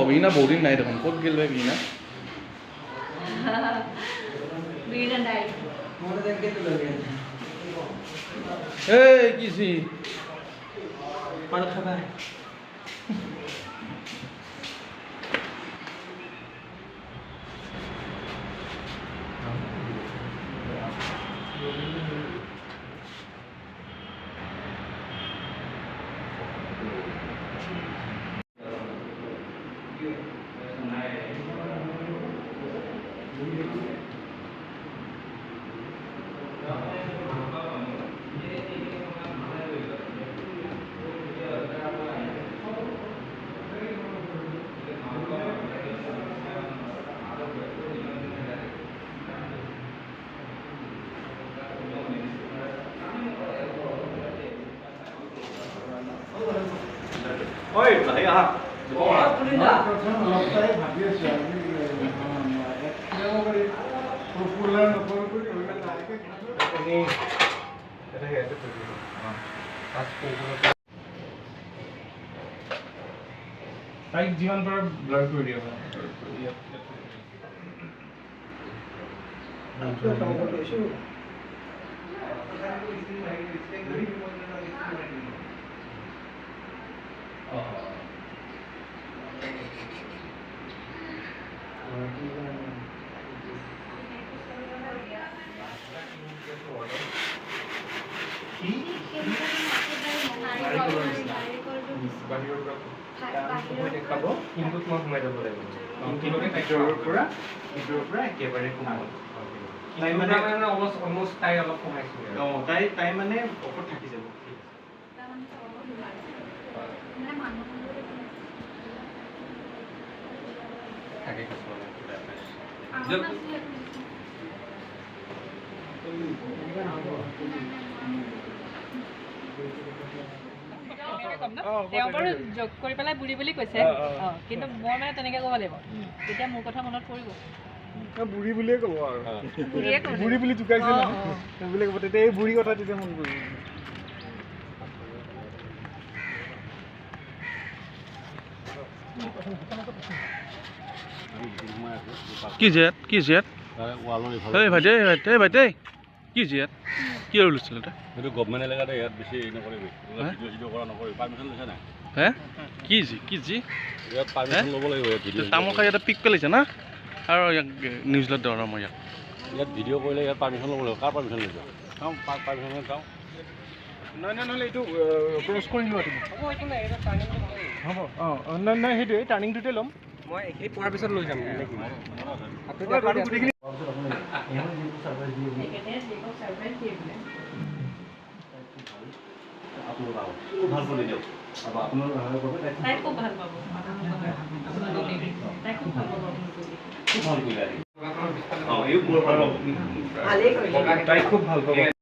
वीणा बहुत दिन नहीं देखो कत गेल वीणा किसी oi lại à তাইক যিমান পাৰ ব্লাৰ কৰি দিয়া কিন্তু তোমাক সোমাই যাব লাগিব ভিতৰৰ পৰা একেবাৰে সোমাব তাই মানে অলমষ্ট তাই অলপ সোমাইছে তাই মানে ওপৰত থাকি যাব থাকে তেওঁ বাৰু যোগ কৰি পেলাই বুঢ়ী বুলি কৈছে কিন্তু মই মানে তেনেকে ক'ব লাগিব তেতিয়া মোৰ কথা মনত পৰিব বুঢ়ী বুলিয়ে ক'ব আৰু বুঢ়ী বুলি জোকাইছে নহয় বুলি ক'ব তেতিয়া এই বুঢ়ী কথা তেতিয়া মন কৰিব কি জেট ভাইটি কি জেট কি লৈছিল এইটো গভমেণ্ট এলেকাতে ইয়াত বেছি নকৰিবি ভিডিঅ' চিডিঅ' কৰা নকৰিবি পাৰ্মিশ্যন লৈছে নাই হে কি ইয়াত পাৰ্মিশ্যন ল'ব লাগিব তামোল খাই ইয়াতে পিক পেলাইছে না আৰু ইয়াক নিউজত দিওঁ মই ইয়াত ভিডিঅ' কৰিলে ইয়াত পাৰ্মিশ্যন ল'ব লাগিব কাৰ পাৰ্মিশ্যন লৈছে চাওঁ পাৰ্মিশ্যন চাওঁ নহয় নহ'লে এইটো ক্ৰছ কৰি লোৱা তুমি হ'ব নাই সেইটোৱে টাৰ্ণিংটোতে ল'ম মই এইখিনি পোৱাৰ পিছত লৈ যাম তাই খুব ভাল পাব